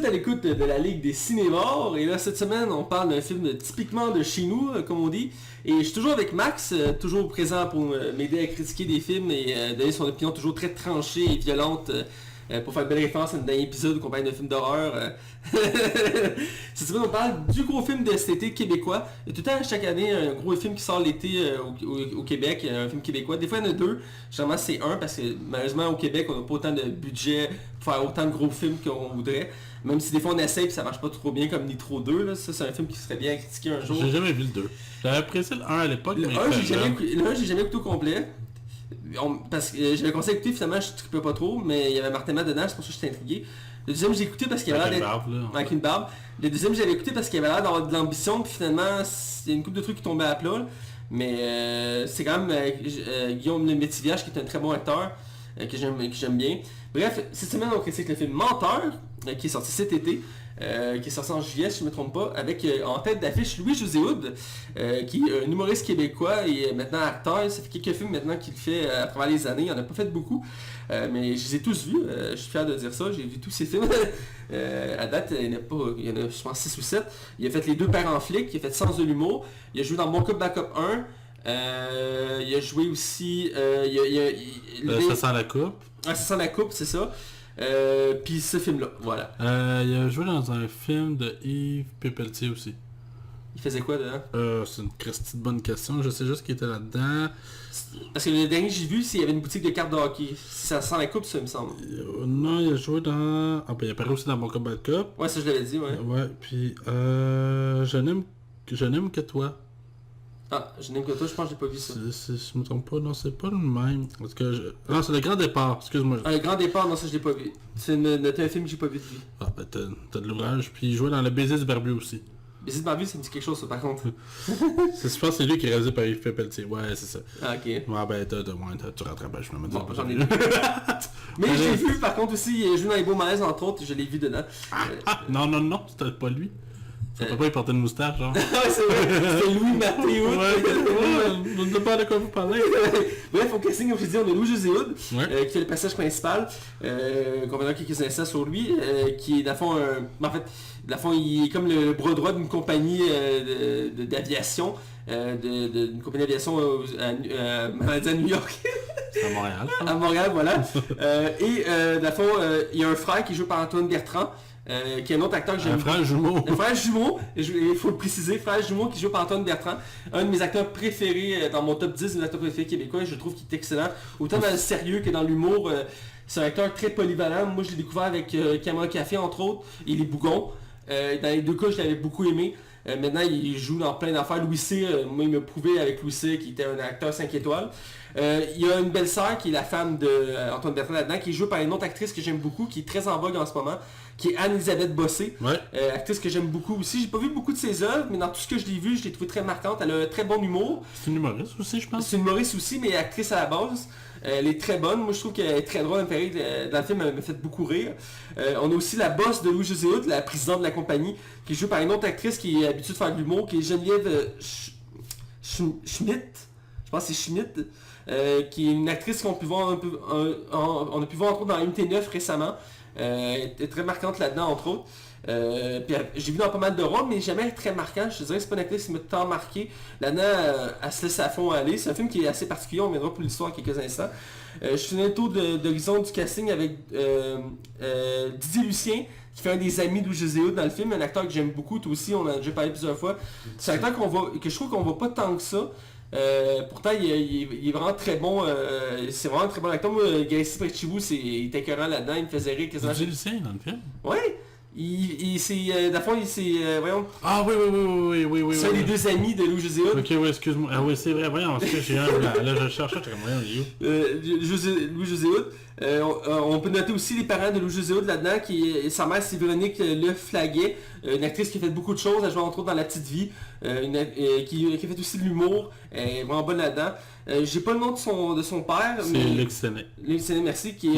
êtes à l'écoute de la Ligue des Cinémores et là cette semaine on parle d'un film typiquement de chez nous comme on dit et je suis toujours avec Max, toujours présent pour m'aider à critiquer des films et donner son opinion toujours très tranchée et violente pour faire une belle référence à un dernier épisode qu'on parle d'un film d'horreur. Cette semaine on parle du gros film de cet été québécois. Il y a tout le temps chaque année un gros film qui sort l'été au Québec, un film québécois. Des fois il y en a deux, généralement c'est un parce que malheureusement au Québec on n'a pas autant de budget pour faire autant de gros films qu'on voudrait. Même si des fois on essaye et ça marche pas trop bien comme Nitro 2, là. Ça c'est un film qui serait bien critiqué un jour. J'ai jamais vu le 2. J'avais apprécié le 1 à l'époque. Le 1 j'ai jamais écouté au complet. Parce que j'avais commencé à écouter, finalement je ne trippais pas trop, mais il y avait Martin Matt dedans, c'est pour ça que j'étais intrigué. Le deuxième j'ai écouté parce qu'il avait l'air d'être... Avec une barbe. Le deuxième j'avais écouté parce qu'il avait l'air d'avoir de l'ambition, puis finalement il y a une couple de trucs qui tombaient à plat. Mais c'est quand même Guillaume Métiviage qui est un très bon acteur, que j'aime bien. Bref, cette semaine on critique le film Menteur, qui est sorti cet été. Qui est sorti en juillet si je ne me trompe pas, avec en tête d'affiche Louis-José Hood, qui est un humoriste québécois et maintenant acteur. Ça fait quelques films maintenant qu'il fait à travers les années, il n'en a pas fait beaucoup, mais je les ai tous vus, je suis fier de dire ça, j'ai vu tous ces films. À date, il y en a je pense 6 ou 7. Il a fait Les Deux Pères en flic, il a fait Sens de l'humour, il a joué dans Bon Cop Bad Cop 1, il a joué aussi... Ça sent la coupe. Ah, ça sent la coupe, c'est ça. Puis ce film-là, voilà. Il a joué dans un film de Yves Pépeltier aussi. Il faisait quoi dedans? C'est une petite bonne question. Je sais juste qu'il était là-dedans. Parce que le dernier que j'ai vu, c'est qu'il y avait une boutique de cartes de hockey. Ça sent la coupe, ça me semble. Non, il a joué dans... Ah ben il apparaît aussi dans Bon Cop Bad Cop. Ouais, ça je l'avais dit, ouais. Ouais, puis je n'aime que toi. Ah, je n'aime que toi, je pense que j'ai pas vu ça. Si je me trompe pas, non, c'est pas le même. Parce que non, c'est Le Grand Départ, excuse-moi. Le Grand Départ, non, ça je l'ai pas vu. C'est un film que j'ai pas vu de lui. Ah ben t'as de l'ouvrage, puis il jouait dans Le Baiser du Barbu aussi. Baiser du Barbu, ça me dit quelque chose, ça, par contre. Je pense que c'est lui qui est réalisé par Yves Pépeltier. Ouais, c'est ça. Ah, ok. Ouais, ben tu rattrapes, je me dis. Bon, j'en ai vu. Mais je l'ai vu, par contre, aussi, il joue dans Les Beaux Malaises, entre autres, je l'ai vu dedans. Non, c'était pas lui. Pourquoi il portait une moustache, genre? Ouais, c'est vrai, c'était Louis Mathéo. On ne sait pas de quoi vous parlez. Bref, au casting, comme je dis, on a Louis-José Hood, qui fait le passage principal, qu'on va donner quelques instants sur lui, qui est, dans le fond, il est comme le bras droit d'une compagnie d'aviation, d'une compagnie d'aviation à New York. À Montréal. À Montréal, voilà. Et, dans le fond, il y a un frère qui joue par Antoine Bertrand, qui est un autre acteur que j'aime. Un frère jumeau. Un frère jumeau, il faut le préciser, frère jumeau qui joue par Antoine Bertrand. Un de mes acteurs préférés, dans mon top 10 des acteurs préférés québécois, je trouve qu'il est excellent. Autant dans le sérieux que dans l'humour. C'est un acteur très polyvalent. Moi je l'ai découvert avec Caméra Café entre autres, et Les Bougons. Dans les deux cas je l'avais beaucoup aimé. Maintenant il joue dans plein d'affaires. Louis C, moi il m'a prouvé avec Louis C qui était un acteur 5 étoiles. Il y a une belle sœur qui est la femme d'Antoine Bertrand là-dedans, qui est jouée par une autre actrice que j'aime beaucoup, qui est très en vogue en ce moment, qui est Anne-Elisabeth Bossé, actrice que j'aime beaucoup aussi. J'ai pas vu beaucoup de ses œuvres, mais dans tout ce que je l'ai vu, je l'ai trouvé très marquante. Elle a un très bon humour. C'est une humoriste aussi, je pense. C'est une humoriste aussi, mais actrice à la base. Elle est très bonne. Moi, je trouve qu'elle est très drôle. Dans le film, elle m'a fait beaucoup rire. On a aussi la boss de Louis-José Hood, la présidente de la compagnie, qui est jouée par une autre actrice qui est habituée de faire de l'humour, qui est Geneviève Schmidt. Je pense que c'est Schmidt. Qui est une actrice qu'on a pu voir on a pu voir entre autres dans MT9 récemment. Elle est très marquante là-dedans entre autres. Puis j'ai vu dans pas mal de rôles, mais jamais très marquant. Je te dirais que c'est pas une actrice qui m'a tant marqué. Là-dedans, elle se laisse à fond aller. C'est un film qui est assez particulier, on viendra pour l'histoire en quelques instants. Je suis un tour d'horizon du casting avec Didier Lucien, qui fait un des amis de Louis-José Hood dans le film, un acteur que j'aime beaucoup, toi aussi, on en a déjà parlé plusieurs fois. C'est un acteur que je trouve qu'on voit pas tant que ça. Pourtant il est vraiment très bon, c'est vraiment un très bon acteur. Moi, Gacy Prechibou, il était écœurant là-dedans, il me faisait rire quasiment. C'est Lucien dans le film? Ouais! Voyons. Ah oui. C'est les deux amis de Louis-José Hood. Ok, oui, excuse-moi. Ah oui, c'est vrai, voyons, parce que j'ai un blanc. Là, je cherchais, j'étais comme, voyons, il est où? Louis-José Hood. On peut noter aussi les parents de Louis-José Hood là-dedans, sa mère c'est Véronique Le Flaguet, une actrice qui a fait beaucoup de choses, elle joue entre autres dans La Petite Vie, qui a fait aussi de l'humour, elle est vraiment bonne là-dedans. J'ai pas le nom de son père. C'est Luc Séné. Luc Séné, merci. Qui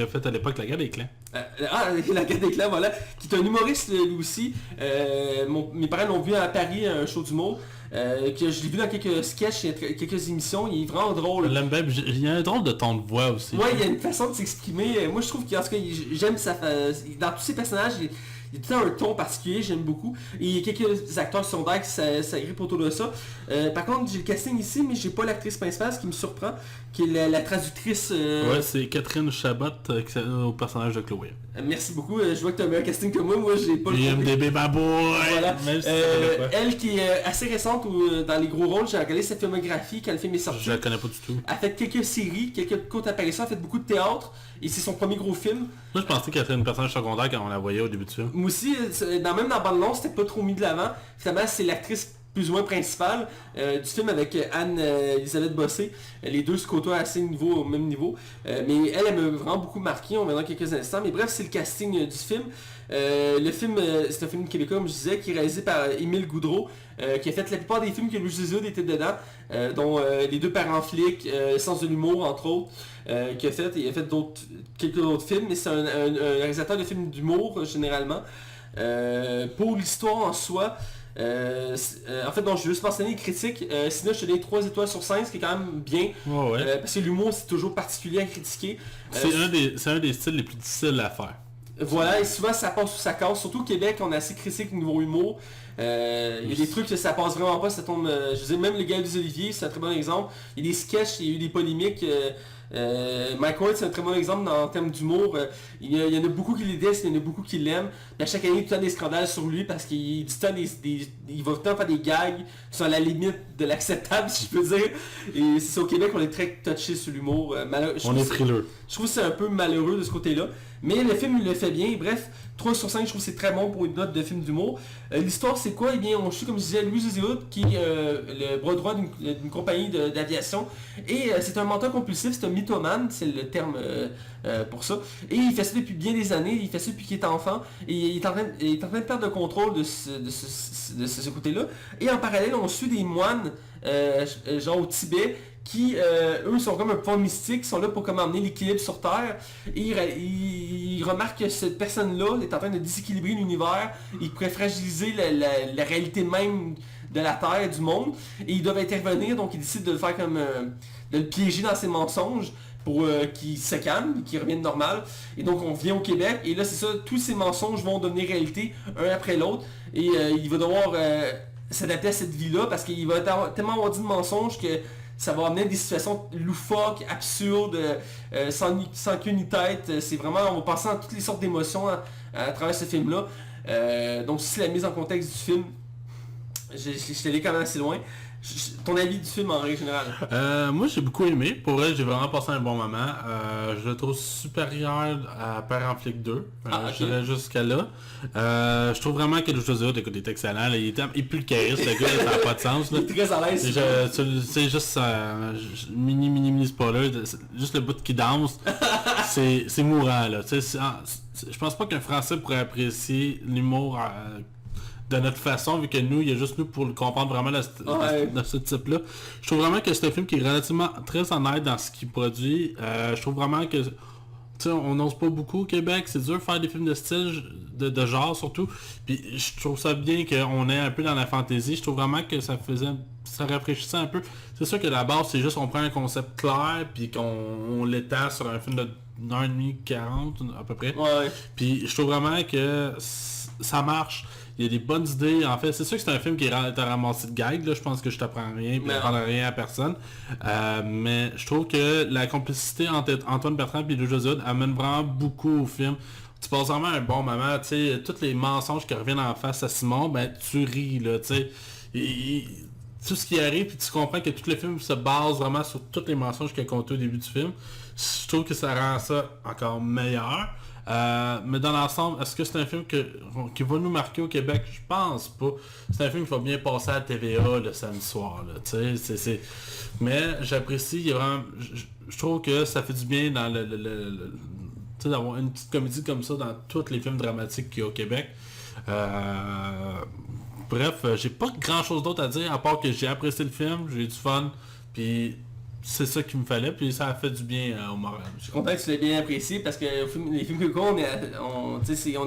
a fait à l'époque La Guerre des Clans. La Guerre des Clans, voilà. Qui est un humoriste lui aussi. Mes parents l'ont vu à Paris, un show d'humour. Que je l'ai vu dans quelques sketchs, quelques émissions, il est vraiment drôle. Il y a un drôle de ton de voix aussi. Ouais, il y a une façon de s'exprimer. Moi je trouve qu'en tout cas, j'aime dans tous ses personnages, il Il y a tout le temps un ton particulier, j'aime beaucoup. Et il y a quelques acteurs secondaires qui s'agrippent autour de ça. Par contre, j'ai le casting ici, mais j'ai pas l'actrice principale, ce qui me surprend, qui est la traductrice... Ouais, c'est Catherine Chabot au personnage de Chloé. Merci beaucoup, je vois que tu as un meilleur casting que moi j'ai pas le IMDb Baboy! Voilà. Elle qui est assez récente dans les gros rôles, j'ai regardé sa filmographie quand le film est sorti. Je la connais pas du tout. Elle a fait quelques séries, quelques courtes apparitions, elle a fait beaucoup de théâtre, et c'est son premier gros film. Moi je pensais qu'elle était une personnage secondaire quand on la voyait au début du film. Moi aussi, même dans la bande longue, c'était pas trop mis de l'avant. Finalement, c'est l'actrice plus ou moins principale du film avec Anne-Elisabeth Bossé. Les deux se côtoient au même niveau. Mais elle m'a vraiment beaucoup marqué, on verra dans quelques instants. Mais bref, c'est le casting du film. Le film, c'est un film québécois, comme je disais, qui est réalisé par Émile Goudreau, qui a fait la plupart des films que Louis José Hood était dedans, dont Les deux parents flics, Le sens de l'humour, entre autres, il a fait quelques autres films, mais c'est un réalisateur de films d'humour, généralement. Pour l'histoire en soi, en fait, donc, je veux juste mentionner les critiques. Sinon, je te donne 3 étoiles sur 5, ce qui est quand même bien. Ouais. Parce que l'humour, c'est toujours particulier à critiquer. C'est un des styles les plus difficiles à faire. Voilà, et souvent ça passe ou ça casse. Surtout au Québec, on est assez critique au niveau humour. Il y a des trucs que ça passe vraiment pas, ça tombe... je veux dire, même le gars des Olivier, c'est un très bon exemple. Il y a des sketchs, il y a eu des polémiques. Mike Ward, c'est un très bon exemple en termes d'humour. Il y en a beaucoup qui les détestent, il y en a beaucoup qui l'aiment. À chaque année, il y a tout le temps des scandales sur lui parce qu'il va tout le temps faire des gags qui sont à la limite de l'acceptable, si je peux dire. Et c'est au Québec, on est très touché sur l'humour. On est frileux. Je trouve que c'est un peu malheureux de ce côté-là. Mais le film, il le fait bien. Bref, 3 sur 5, je trouve que c'est très bon pour une note de film d'humour. L'histoire, c'est quoi? Eh bien, on suit, comme je disais, Louis José Hood, qui est le bras droit d'une compagnie d'aviation. Et c'est un menteur compulsif, c'est un mythomane, c'est le terme pour ça. Et il fait ça depuis bien des années, il fait ça depuis qu'il est enfant. Et il est en train de perdre le contrôle de ce côté-là. Et en parallèle, on suit des moines, genre au Tibet, qui, eux, sont comme un pouvoir mystique, sont là pour comme amener l'équilibre sur Terre. Et ils remarquent que cette personne-là est en train de déséquilibrer l'univers, il pourrait fragiliser la réalité même de la Terre, du monde, et ils doivent intervenir, donc ils décident de le faire comme... de le piéger dans ses mensonges pour qu'il se calme, qu'il revienne normal. Et donc on vient au Québec, et là c'est ça, tous ces mensonges vont devenir réalité, un après l'autre, et il va devoir s'adapter à cette vie-là, parce qu'il va tellement avoir dit de mensonges que ça va amener des situations loufoques, absurdes, sans queue ni tête. C'est vraiment, on va passer dans toutes les sortes d'émotions à travers ce film-là. Donc c'est la mise en contexte du film. Je suis allé quand même assez loin. Ton avis du film en règle générale? Moi j'ai beaucoup aimé. Pour vrai, j'ai vraiment passé un bon moment. Je le trouve supérieur à Père en flic 2. Okay. Je dirais jusqu'à là. Je trouve vraiment que le jeu de il est excellent. Là. Il pue le charisme, le gars, ça n'a pas de sens. Là. Il est très à l'aise. C'est juste mini spoiler. Juste le bout qui danse. c'est mourant. Là. Je pense pas qu'un Français pourrait apprécier l'humour de notre façon, vu que nous, il y a juste nous pour le comprendre vraiment de ce type-là. Je trouve vraiment que c'est un film qui est relativement très honnête dans ce qu'il produit. Je trouve vraiment que, tu sais, on n'ose pas beaucoup au Québec, c'est dur de faire des films de style, de genre surtout. Puis je trouve ça bien qu'on est un peu dans la fantaisie. Je trouve vraiment que ça rafraîchissait un peu. C'est sûr que la base, c'est juste on prend un concept clair, puis qu'on l'étale sur un film de 1h30, 40 à peu près. Ouais. Puis je trouve vraiment que ça marche. Il y a des bonnes idées. En fait, c'est sûr que c'est un film qui est ramassé de gags. Là. Je pense que je t'apprends rien, puis j'apprends rien à personne. Mais je trouve que la complicité entre Antoine Bertrand et Louis José Hood amène vraiment beaucoup au film. Tu passes vraiment un bon moment. Tu sais, tous les mensonges qui reviennent en face à Simon, ben tu ris là. Tu sais, tout ce qui arrive, puis tu comprends que tout le film se base vraiment sur tous les mensonges qu'il a comptés au début du film. Je trouve que ça rend ça encore meilleur. Mais dans l'ensemble, est-ce que c'est un film qui va nous marquer au Québec? Je pense pas. C'est un film qui va bien passer à la TVA le samedi soir. Là, mais j'apprécie, il y a vraiment, je trouve que ça fait du bien dans d'avoir une petite comédie comme ça dans tous les films dramatiques qu'il y a au Québec. Bref, j'ai pas grand chose d'autre à dire à part que j'ai apprécié le film, j'ai eu du fun, puis c'est ça qu'il me fallait, puis ça a fait du bien au moral. Je suis content que tu l'aies bien apprécié parce que les films que on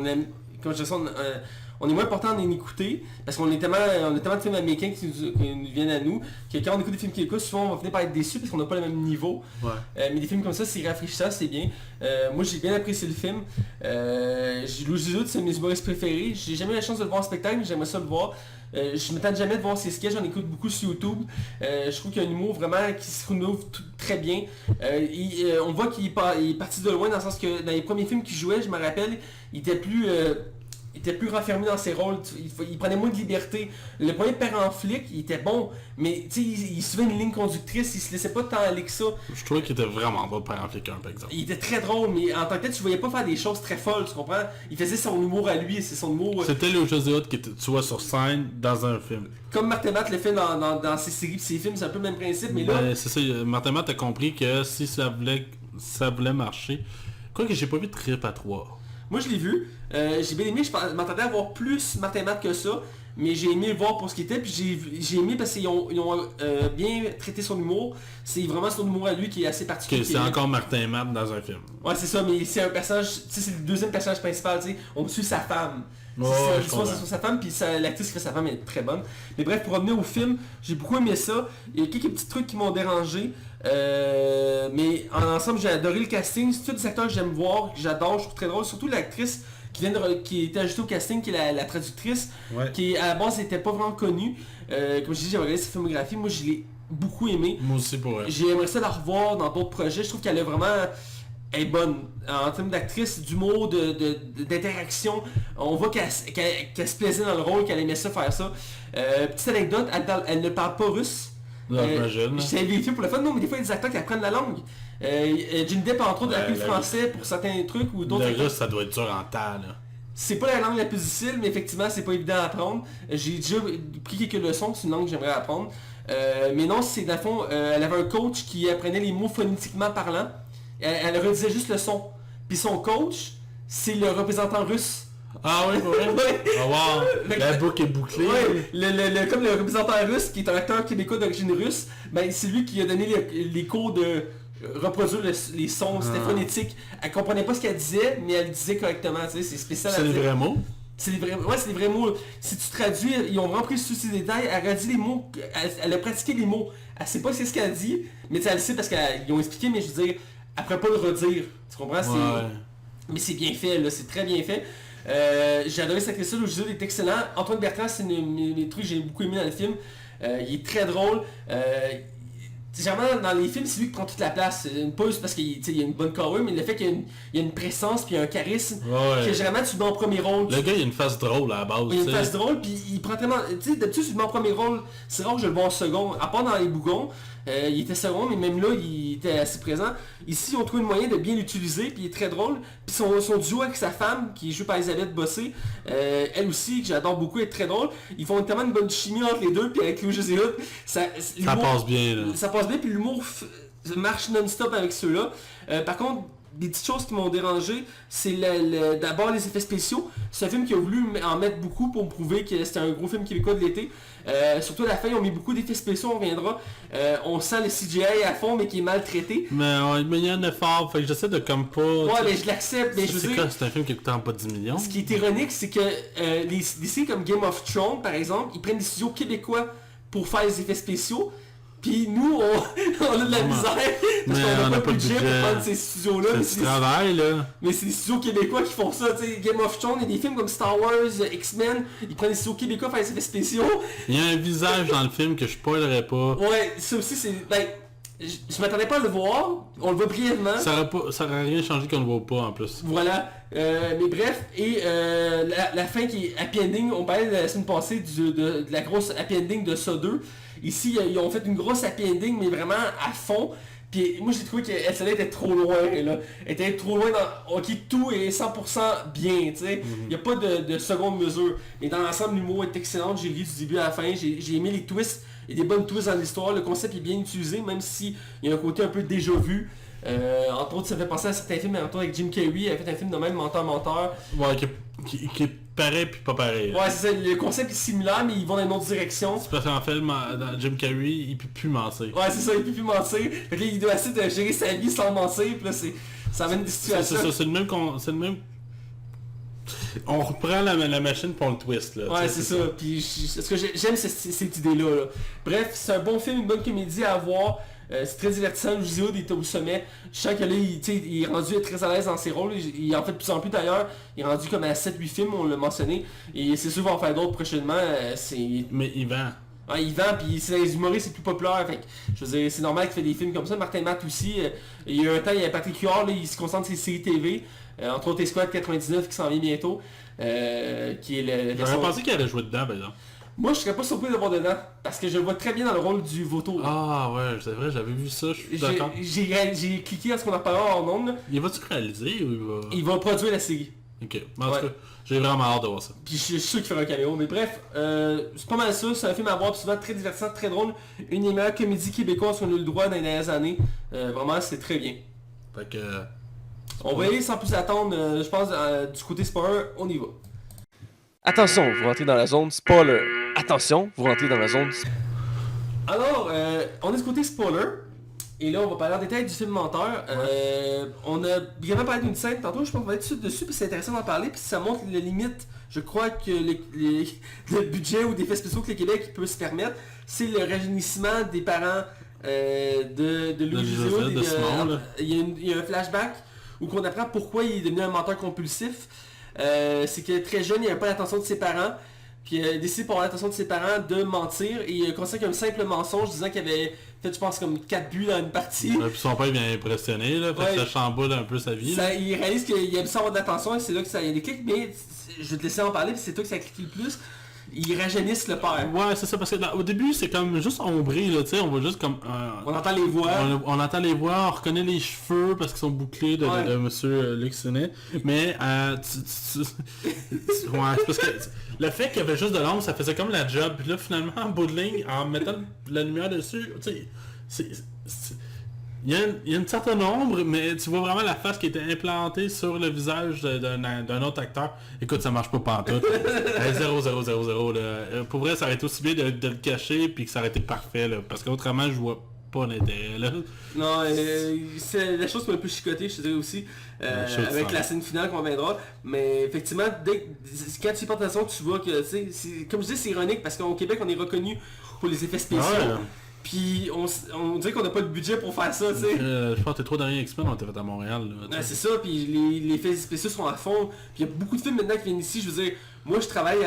aime, comme je dis, on est moins porté à en écouter, parce qu'on est tellement, on a tellement de films américains qui nous viennent à nous, que quand on écoute des films québécois, souvent on va finir par être déçus parce qu'on n'a pas le même niveau. Ouais. Mais des films comme ça, c'est rafraîchissant, c'est bien. Moi j'ai bien apprécié le film. Louis Zéhoud, c'est un de mes humoristes préférés. J'ai jamais eu la chance de le voir en spectacle, mais j'aimerais ça le voir. Je m'attends jamais de voir ses sketchs, j'en écoute beaucoup sur YouTube. Je trouve qu'il y a un humour vraiment qui se renouvelle très bien. On voit qu'il est parti de loin dans le sens que dans les premiers films qu'il jouait, je me rappelle, il était plus renfermé dans ses rôles, il prenait moins de liberté. Le premier père en flic, il était bon, mais il suivait une ligne conductrice, il se laissait pas tant aller que ça. Je trouvais qu'il était vraiment bon père en flic 1 par exemple. Il était très drôle, mais en tant que tel, tu voyais pas faire des choses très folles, tu comprends? Il faisait son humour à lui, c'est son humour... C'était le José Hood qui était, tu vois, sur scène dans un film. Comme Martin Matt le fait dans ses séries et ses films, c'est un peu le même principe, mais là... c'est ça, Martin Matt a compris que si ça voulait marcher... Quoique j'ai pas vu Trip à 3. Moi je l'ai vu, j'ai bien aimé, je m'attendais à voir plus Martin Matt que ça, mais j'ai aimé le voir pour ce qu'il était, puis j'ai aimé parce qu'ils ont bien traité son humour, c'est vraiment son humour à lui qui est assez particulier. C'est encore Martin Matt dans un film. Ouais c'est ça, mais c'est un personnage, c'est le deuxième personnage principal, on suit sa femme. C'est sur sa femme, puis l'actrice qui fait sa femme est très bonne. Mais bref, pour revenir au film, j'ai beaucoup aimé ça. Il y a quelques petits trucs qui m'ont dérangé. Mais en ensemble, j'ai adoré le casting. C'est tous des acteurs que j'aime voir, que j'adore, je trouve très drôle. Surtout l'actrice qui était ajoutée au casting, qui est la traductrice, qui à la base n'était pas vraiment connue. Comme je dis, j'ai regardé sa filmographie, moi je l'ai beaucoup aimé. Moi aussi pour elle. J'aimerais ça la revoir dans d'autres projets. Je trouve qu'elle a vraiment... Elle est bonne en termes d'actrice, d'humour, d'interaction. On voit qu'elle se plaisait dans le rôle, qu'elle aimait ça faire ça. Petite anecdote, elle ne parle pas russe. J'ai vérifié pour le fun, non, mais des fois il y a des acteurs qui apprennent la langue. Johnny Depp entre autres a appris le français pour certains trucs ou d'autres. Le russe ça doit être dur en temps là. C'est pas la langue la plus difficile, mais effectivement c'est pas évident à apprendre. J'ai déjà pris quelques leçons, c'est une langue que j'aimerais apprendre. Mais non, c'est dans le fond, elle avait un coach qui apprenait les mots phonétiquement parlant. Elle redisait juste le son. Puis son coach, c'est le représentant russe. Ah oui, pour vrai? Ouais. Oh wow! La boucle est bouclée. Ouais, comme le représentant russe, qui est un acteur québécois d'origine russe, ben c'est lui qui a donné les cours de reproduire les sons, c'était phonétique. Elle comprenait pas ce qu'elle disait, mais elle le disait correctement, tu sais, c'est spécial. C'est des vrais mots? C'est des vrais mots. Si tu traduis, ils ont vraiment pris le souci des détails, elle a dit les mots, elle a pratiqué les mots. Elle sait pas c'est ce qu'elle dit, mais elle le sait parce qu'ils ont expliqué, mais je veux dire, après pas le redire, tu comprends? Mais c'est bien fait, là, c'est très bien fait. J'ai adoré cette question, le jeu est excellent. Antoine Bertrand, c'est mes trucs que j'ai beaucoup aimé dans le film. Il est très drôle. Généralement dans les films, c'est lui qui prend toute la place. Une pause parce qu'il y a une bonne carrure, mais le fait qu'il y a une présence puis un charisme, que généralement tu le mets en premier rôle. Le gars il a une face drôle à la base. Il a une face drôle puis il prend tellement... Tu sais, d'habitude tu le mets en premier rôle, c'est rare que je le vois en second, à part dans les bougons. Il était second, mais même là, il était assez présent. Ici, ils ont trouvé le moyen de bien l'utiliser, puis il est très drôle. Puis son duo avec sa femme, qui est jouée par Elisabeth Bossé, elle aussi, que j'adore beaucoup, est très drôle. Ils font tellement une bonne chimie entre les deux, puis avec Louis José Hood, ça passe bien. Là. Ça passe bien, puis l'humour marche non-stop avec ceux-là. Par contre, des petites choses qui m'ont dérangé, c'est d'abord les effets spéciaux. C'est un film qui a voulu en mettre beaucoup pour me prouver que c'était un gros film québécois de l'été. Surtout à la fin, ils ont mis beaucoup d'effets spéciaux, on reviendra. On sent le CGI à fond, mais qui est maltraité. Mais il y a un effort, fait que j'essaie de comme pas... Ouais, mais je l'accepte. C'est un film qui coûte en pas 10 millions. Ce qui est ironique, c'est que des séries comme Game of Thrones, par exemple, ils prennent des studios québécois pour faire les effets spéciaux. Puis nous, on a de la misère parce qu'on n'a pas de budget pour prendre ces studios-là. C'est du travail, là. Mais c'est des studios québécois qui font ça. T'sais, Game of Thrones, il y a des films comme Star Wars, X-Men, ils prennent des studios québécois pour faire des effets spéciaux. Il y a un visage dans le film que je spoilerais pas. Ouais, ça aussi, c'est... je m'attendais pas à le voir, on le voit brièvement. Ça aurait rien changé qu'on le voit pas en plus. Voilà, mais bref, et la fin qui est happy ending, on parlait la semaine passée de la grosse happy ending de ça 2. Ici, ils ont fait une grosse happy ending, mais vraiment à fond. Puis moi j'ai trouvé qu'elle était trop loin là. Elle était trop loin dans... Ok, tout est 100% bien, tu sais. Il n'y a pas de seconde mesure. Mais dans l'ensemble, l'humour est excellent. J'ai ri du début à la fin. J'ai aimé les twists. Il y a des bonnes twists dans l'histoire. Le concept est bien utilisé, même s'il y a un côté un peu déjà vu. Entre autres, ça fait penser à certains films, entre autres avec Jim Carrey. Il a fait un film de même, Menteur. Ouais, qui est pareil puis pas pareil. Ouais, c'est ça. Le concept est similaire, mais ils vont dans une autre direction. C'est parce qu'en fait, dans Jim Carrey, il peut plus mentir. Ouais, c'est ça, il peut plus mentir. Fait que là, il doit essayer de gérer sa vie sans mentir. Puis là, ça amène des situations. C'est le même... On reprend la machine pour le twist, là. Ouais, c'est ça. Puis, ce que j'aime cette idée-là. Là. Bref, c'est un bon film, une bonne comédie à voir. C'est très divertissant. Louis Wood est au sommet. Je sens que là, il est rendu très à l'aise dans ses rôles. Il en fait de plus en plus d'ailleurs. Il est rendu comme à 7-8 films, on l'a mentionné. Et c'est sûr qu'il va en faire d'autres prochainement. Mais il vend. Ouais, il vend, puis c'est les humoristes, c'est plus populaire. Fait que, je veux dire, c'est normal qu'il fait des films comme ça. Martin Matt aussi. Il y a un temps, il y a Patrick Huard, là, il se concentre sur les séries TV. Entre autres, Esquad 99 qui s'en vient bientôt. Qui est le. J'aurais pensé qu'il allait jouer dedans, par exemple. Moi, je serais pas surpris de le voir dedans, parce que je le vois très bien dans le rôle du vautour. Ah ouais, c'est vrai, j'avais vu ça, je suis d'accord. J'ai cliqué à ce qu'on en parlera en ondes. Il va-tu réaliser ou il va... Il va produire la série. Ok, mais en tout cas, j'ai vraiment hâte de voir ça. Puis je suis sûr qu'il fera un caméo, mais bref, c'est pas mal ça, c'est un film à voir, souvent très divertissant, très drôle. Une des meilleures comédies québécoises qu'on a eu le droit dans les dernières années. Vraiment, c'est très bien. Fait que... On va y aller sans plus attendre, je pense, du côté spoiler, on y va. Attention, vous rentrez dans la zone spoiler. Attention, vous rentrez dans la zone... Alors, on est du côté spoiler. Et là, on va parler en détail du film Menteur. On a vraiment parlé d'une scène tantôt, je pense qu'on va être dessus, puis c'est intéressant d'en parler, puis ça montre les limites, je crois que le budget ou des effets spéciaux que le Québec peut se permettre, c'est le rajeunissement des parents de Louis Wood. Il y a un flashback où on apprend pourquoi il est devenu un menteur compulsif. C'est que très jeune, il n'avait pas l'attention de ses parents. Puis il a décidé pour avoir l'attention de ses parents de mentir et il a considéré comme simple mensonge disant qu'il avait fait je pense comme 4 buts dans une partie. Ouais, puis son père vient impressionner là, fait que ça chamboule un peu sa vie. Il réalise qu'il aime ça avoir de l'attention et c'est là que ça y a des clics, mais je vais te laisser en parler puis c'est toi que ça a cliqué le plus. Ils rajeunissent le père. Ouais, c'est ça, parce que au début c'est comme juste ombré là, tu sais, on voit juste comme... on entend les voix. On entend les voix, on reconnaît les cheveux parce qu'ils sont bouclés de monsieur Luc Séné. Mais ouais, c'est parce que le fait qu'il y avait juste de l'ombre, ça faisait comme la job. Puis là finalement, en bout de ligne, en mettant la lumière dessus, tu sais, il y a une certaine ombre, mais tu vois vraiment la face qui était implantée sur le visage d'un autre acteur. Écoute, ça marche pas pantoute. 0, 0, 0, 0. Là. Pour vrai, ça aurait été aussi bien de le cacher puis que ça aurait été parfait. Là, parce qu'autrement, je vois pas l'intérêt. Là. Non, c'est la chose qui m'a un peu chicoté, je te dirais aussi, avec la scène finale qu'on viendra. Mais effectivement, quand tu y portes attention, tu vois que, comme je dis, c'est ironique parce qu'au Québec, on est reconnu pour les effets spéciaux. Ouais. Puis on dirait qu'on n'a pas le budget pour faire ça, tu sais. Je pense que tes 3 derniers X-Men ont été faits à Montréal. Là, c'est ça, puis les effets spéciaux sont à fond. Puis il y a beaucoup de films maintenant qui viennent ici, je veux dire, moi je travaille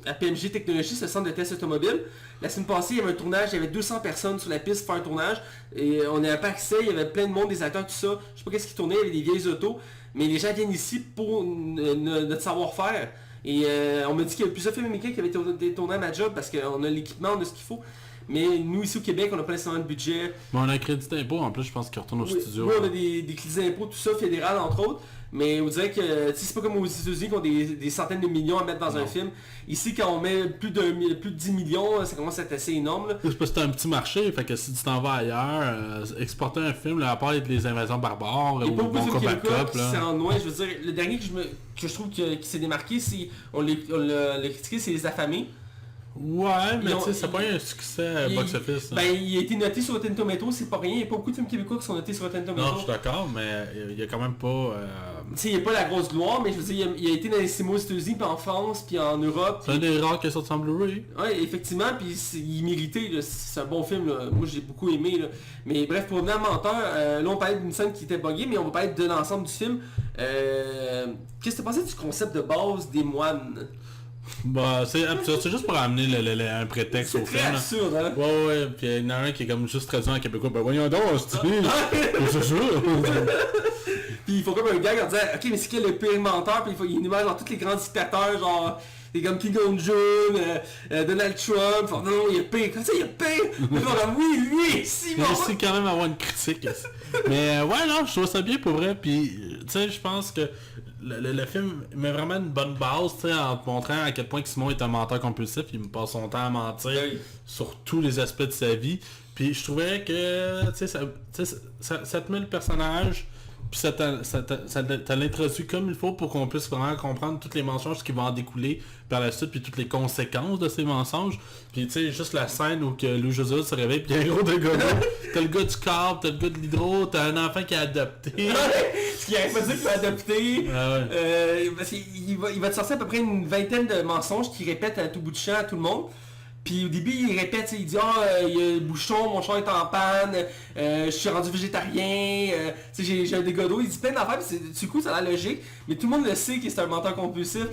à PMG Technologies, ce centre de test automobile. La semaine passée, il y avait un tournage, il y avait 200 personnes sur la piste pour faire un tournage. Et on n'avait pas accès, il y avait plein de monde, des acteurs, tout ça. Je sais pas qu'est-ce qui tournait, il y avait des vieilles autos. Mais les gens viennent ici pour notre savoir-faire. Et on m'a dit qu'il y avait plusieurs films américains qui avaient été tournés à ma job parce qu'on a l'équipement, on a ce qu'il faut. Mais nous ici au Québec, on n'a pas nécessairement de budget. Mais on a un crédit d'impôt en plus, je pense qu'il retourne au studio. Oui, on a des crédits d'impôt, tout ça, fédéral entre autres. Mais on dirait que c'est pas comme aux États-Unis qui ont des centaines de millions à mettre dans un film. Ici, quand on met plus de 10 millions, ça commence à être assez énorme. Là. C'est parce que c'est un petit marché, fait que si tu t'en vas ailleurs, exporter un film, là, à part les invasions barbares, ou Bon Cop à Cop, c'est en loin, je veux dire, le dernier que je trouve qui s'est démarqué, c'est on l'a critiqué, c'est Les Affamés. Ouais, mais tu sais, c'est pas un succès box-office. Ben, il a été noté sur Rotten Tomatoes, c'est pas rien. Il n'y a pas beaucoup de films québécois qui sont notés sur Rotten Tomatoes. Non, je suis d'accord, mais il y a quand même pas... Tu sais, il n'y a pas la grosse gloire, mais je veux dire, il a été dans les cinémas aux États-Unis, puis en France, puis en Europe. C'est un des rares qui est sorti en Blu-ray. Ouais, effectivement, puis il méritait, c'est un bon film, là. Moi j'ai beaucoup aimé. Là. Mais bref, pour revenir à Menteur, là on parlait d'une scène qui était buggée, mais on va parler de l'ensemble du film. Qu'est-ce que tu pensais du concept de base des moines? Bah, c'est juste pour amener un prétexte au film. C'est très absurde, hein? Ouais, puis il y en a un qui est comme juste traduit en québécois. Ben voyons donc, c'est ça. Puis il faut comme un gag en disant, ok, mais c'est qui le pire menteur? Puis il énumère genre tous les grands dictateurs, genre... C'est comme Kim Jong-un, Donald Trump, non, il y a pire, comme ça, il y a pire! Comme, oui, lui, si bon! C'est quand même avoir une critique. Mais ouais, non, je trouve ça bien pour vrai, puis tu sais, je pense que le film met vraiment une bonne base, tu sais, en te montrant à quel point que Simon est un menteur compulsif, il me passe son temps à mentir sur tous les aspects de sa vie, puis je trouvais que, tu sais, ça te met le personnage puis ça t'a l'introduit comme il faut pour qu'on puisse vraiment comprendre tous les mensonges qui vont en découler par la suite, puis toutes les conséquences de ces mensonges. Puis tu sais, juste la scène où que Louis José se réveille, puis il y a un gros de gars. T'as le gars du corps, t'as le gars de l'hydro, t'as un enfant qui a adopté. Ce qui n'arrive pas de dire qu'il va adopter. Parce qu'il va te sortir à peu près une vingtaine de mensonges qu'il répète à tout bout de champ à tout le monde. Puis au début, il répète, il dit il y a le bouchon, mon char est en panne, je suis rendu végétarien, j'ai un dégât d'eau. Il dit plein d'affaires, puis du coup, ça a l'air logique. Mais tout le monde le sait que c'est un menteur compulsif.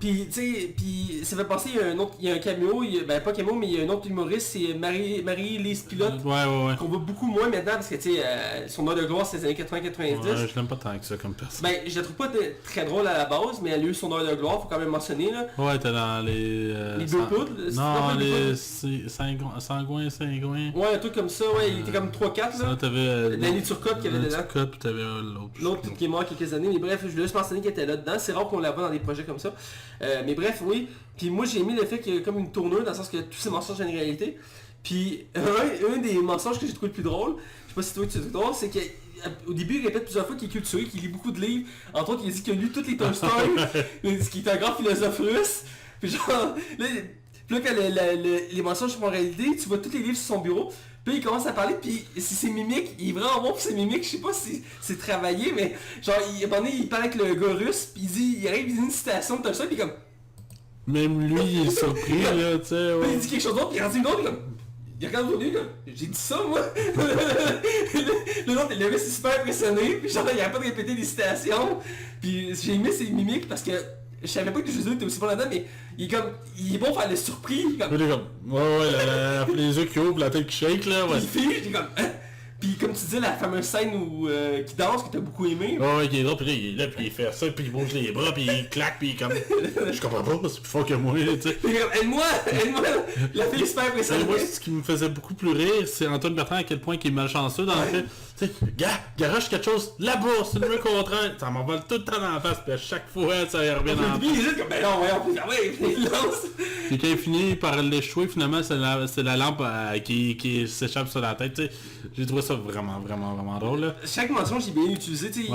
Puis, tu sais, puis ça fait penser, il y a un caméo, pas caméo, mais il y a un autre humoriste, c'est Marie-Lise Pilote. Qu'on voit beaucoup moins maintenant, parce que, tu sais, son heure de gloire, c'est les années 80-90. Je l'aime pas tant que ça comme personne. Ben, je la trouve pas très drôle à la base, mais elle a eu son heure de gloire, faut quand même mentionner, là. Ouais, t'es dans les... les deux poudres. Non, les Sangouin. Ouais, un truc comme ça, ouais, il était comme 3-4 là. Ça, t'avais... Danny Turcotte qui avait dedans. Turcotte, puis t'avais l'autre. L'autre qui est mort il y a quelques années, mais bref, je voulais juste mentionner qu'il était là dedans. C'est rare qu'on la voit dans des projets comme ça. Mais bref, oui. Puis moi j'ai aimé le fait qu'il y a comme une tournure dans le sens que tous ces mensonges ont une réalité. Puis un des mensonges que j'ai trouvé le plus drôle, je sais pas si toi tu trouves drôle, c'est qu'au début il répète plusieurs fois qu'il est culturé, qu'il lit beaucoup de livres. Entre autres, il a dit qu'il a lu toutes les Tolstoy, qu'il est un grand philosophe russe. Puis genre, là quand les mensonges sont en réalité, tu vois tous les livres sur son bureau. Puis il commence à parler, puis ses mimiques, il est vraiment bon pour ses mimiques, je sais pas si c'est travaillé, mais genre, à un moment donné, il parle avec le gars russe, puis il arrive, il dit une citation de Tolstoy, puis comme... Même lui, il est surpris, là, tu sais, ouais. Il dit quelque chose d'autre, puis il rendu une autre, comme... Il regarde au nez, comme... J'ai dit ça, moi! Le gars, c'est super impressionné, puis genre, il arrête pas de répéter des citations, puis j'ai aimé ses mimiques, parce que... Je savais pas que José était aussi bon là-dedans, mais il est bon pour faire le surpris. Comme... Il est comme, les yeux qui ouvrent, la tête qui shake, là, ouais. Il fait, j'étais comme, hein? Puis comme tu dis, la fameuse scène où qui danse, que t'as beaucoup aimé. Ouais, qui est là, puis là, il est là, puis il fait ça, puis il bouge les bras, puis il claque, puis il est comme... Je comprends pas, c'est plus fort que moi, tu sais. Aide-moi! La fille est super impressionnante. Moi, ce qui me faisait beaucoup plus rire, c'est Antoine Bertrand à quel point il est malchanceux dans le fait. Tu sais, garoche quelque chose là-bas, c'est le mur contraire. Ça m'envole tout le temps dans la face, puis à chaque fois, ça revient dans la face. Il est juste comme, ben non, il lance. Puis quand il finit par l'échouer, finalement, c'est la lampe qui s'échappe sur la tête, tu sais. J'ai trouvé ça vraiment drôle, là. Chaque mensonge est bien utilisé, tu sais.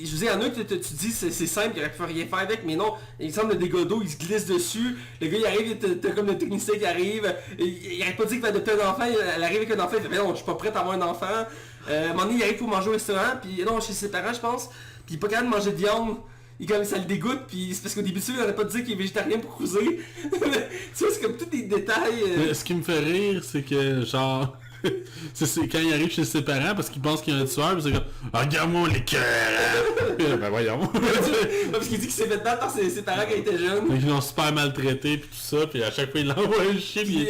Je vous dis, il y en a que tu dis c'est simple, il aurait pu rien faire avec, mais non, il semble le dégât d'eau, il se glisse dessus, le gars il arrive, t'as comme le technicien qui arrive, il arrête pas de dire qu'il va adopter un enfant, elle arrive avec un enfant, il fait mais non, je suis pas prêt à avoir un enfant. À un moment donné, il arrive pour manger au restaurant, puis non, chez ses parents je pense, puis il est pas capable de manger de viande. Ça le dégoûte, puis c'est parce qu'au début il n'arrête pas de dire qu'il est végétarien pour cruiser. Tu vois, c'est comme tous des détails. Mais ce qui me fait rire, c'est que genre... c'est quand il arrive chez ses parents parce qu'il pense qu'il y a un tueur, puis c'est comme regarde-moi les cœurs. Ben voyons. Parce qu'il dit qu'il s'est fait battre par ses parents quand il était jeune. Ils l'ont super maltraité puis tout ça, puis à chaque fois il l'envoie un chien. Puis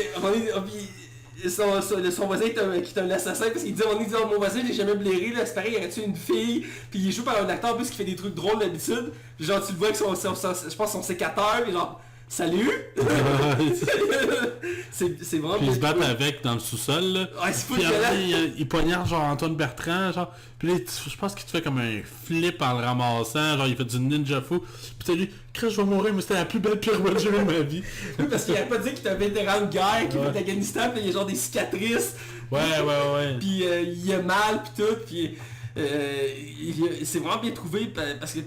son voisin qui est un assassin parce qu'il dit mon voisin j'ai jamais blairé là, c'est pareil, il aurait tué une fille, puis il joue par un acteur en plus qui fait des trucs drôles d'habitude, puis genre tu le vois avec je pense son sécateur, puis genre salut! c'est vraiment... Puis ils se battent avec dans le sous-sol, là. Ouais, c'est fou. Puis après, il poignarde genre Antoine Bertrand, genre. Puis là, je pense qu'il te fait comme un flip en le ramassant, genre il fait du ninja fou. Puis t'as lui, Chris, je vais mourir, mais c'était la plus belle pirouette que j'ai eu de ma vie. Oui, parce qu'il a pas dit qu'il était un vétéran de guerre, qui fait de l'Afghanistan, puis il y a genre des cicatrices. Ouais. Puis il a mal, puis tout, puis... c'est vraiment bien trouvé, parce que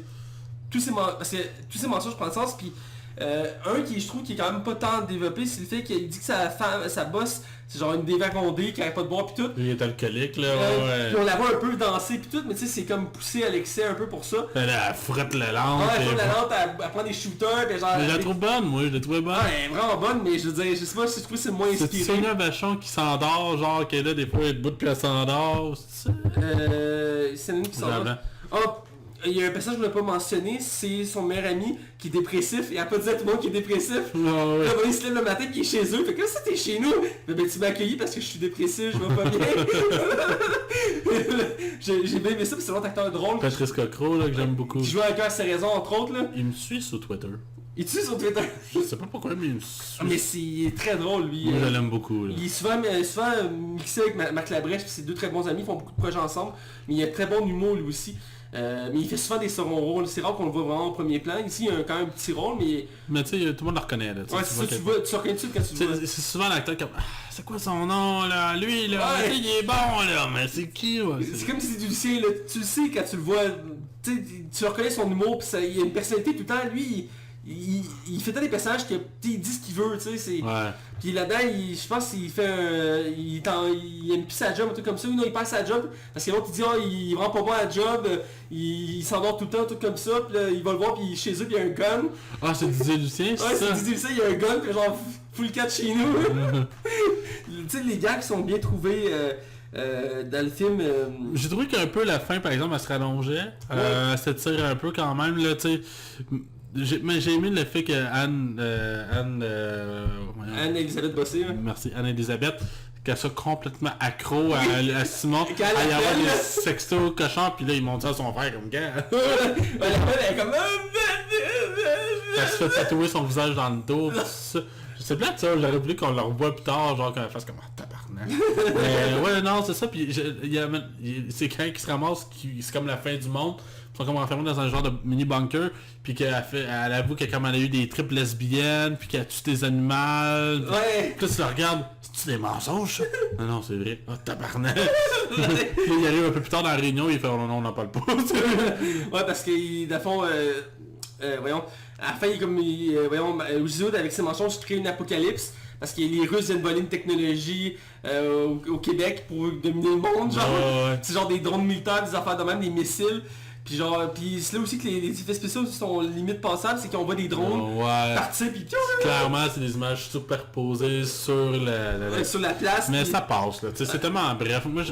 tous ces mensonges prennent sens, puis... un qui je trouve qui est quand même pas tant développé, c'est le fait qu'il dit que sa boss, c'est genre une dévagondée qui arrête pas de boire pis tout. Il est alcoolique là, ouais. Puis on la voit un peu danser pis tout, mais tu sais c'est comme poussé à l'excès un peu pour ça. Elle frotte la lampe. Ouais, elle frotte la lampe, elle prend des shooters, pis genre... Je la trouve bonne, moi, je la trouvais bonne. Ouais, elle est vraiment bonne, mais je veux dire, je sais pas si je trouve que c'est moins inspiré. C'est Sonia Vachon qui s'endort, genre qu'elle est là, des fois elle est debout puis elle s'endort, c'est ça? C'est une qui s'endort. Il y a un personnage que je ne l'ai pas mentionné, c'est son meilleur ami qui est dépressif, et elle a pas dit à tout le monde qu'il est dépressif. Oh, ouais. Là, il se lève le matin et il est chez eux, fait que là, c'était chez nous. Mais ben, tu m'as accueilli parce que je suis dépressif, je vais pas bien. J'ai bien aimé ça, puis c'est un autre acteur drôle. Patrice Cocro, là, que j'aime beaucoup. Qui joue à Cœur, ses raisons, entre autres. Là. Il me suit sur Twitter. Il te suit sur Twitter? Je sais pas pourquoi, mais il me suit. Mais il est très drôle, lui. Moi, je l'aime beaucoup. Là. Il est souvent mixé avec Marc Labrèche, puis c'est deux très bons amis, ils font beaucoup de projets ensemble. Mais il a très bon humour, lui aussi. Mais il fait souvent des seconds rôles, c'est rare qu'on le voit vraiment au premier plan. Ici, il y a quand même un petit rôle, mais tu sais, tout le monde le reconnaît. Là, ouais, c'est ça, tu reconnais tout quand tu le vois. C'est souvent l'acteur comme c'est quoi son nom là? Lui là, Ouais. il est bon là, mais c'est qui ouais? C'est comme si c'est du Lucien, là, tu le sais quand tu le vois, tu reconnais son humour, pis il a une personnalité tout le temps, lui, il fait tant des personnages que il dit ce qu'il veut, tu sais, Ouais. puis là-dedans, je pense qu'il fait il aime plus sa job, un truc comme ça, ou non, il perd sa job, parce que l'autre il dit, il est vraiment pas bon à la job, il s'endort tout le temps, tout comme ça, puis là, il va le voir, puis chez eux, puis il y a un gun. Ah, c'est Didier Lucien, Ouais, c'est ça? c'est Didier Lucien, il y a un gun, puis genre, full catch chez nous. Tu sais, les gags sont bien trouvés dans le film. J'ai trouvé qu'un peu la fin, par exemple, elle se rallongeait. Elle s'étire un peu quand même, là, tu sais. Mais j'ai aimé le fait que Anne-Elisabeth Bossé, hein. merci, Anne-Elisabeth, qu'elle soit complètement accro à Simon, Quand elle à y avoir appelle, des là. sextos cochons, puis là, il monte ça à son frère comme gars. Elle est comme... Elle se fait tatouer son visage dans le dos, pis tout ça. C'est plate ça, j'aurais voulu qu'on le revoie plus tard, genre qu'on fasse comme tabarnak. Mais ouais, non, c'est ça, puis c'est quand il se ramasse, c'est comme la fin du monde. Ils sont comme enfermés dans un genre de mini bunker, puis elle avoue que comme elle a eu des tripes lesbiennes, puis qu'elle tue des animaux. Ouais. Puis là tu la regardes, c'est-tu des mensonges? Non, non, c'est vrai. Oh tabarnak. Là, il arrive un peu plus tard dans la réunion, il fait oh, non, on n'en parle pas. Ouais, parce que, dans le fond, voyons, à la fin, il est comme, voyons, Louis avec ses mensonges, crée une apocalypse. Parce que les Russes viennent voler une technologie au Québec pour dominer le monde, genre. Ouais. C'est genre des drones militaires, des affaires de même, des missiles. Puis genre, puis c'est là aussi que les effets spéciaux sont limite passables, c'est qu'on voit des drones Ouais. partir, puis Clairement, c'est des images superposées sur sur la place. Mais puis- ça passe, là. Tu sais, c'est tellement bref. Moi,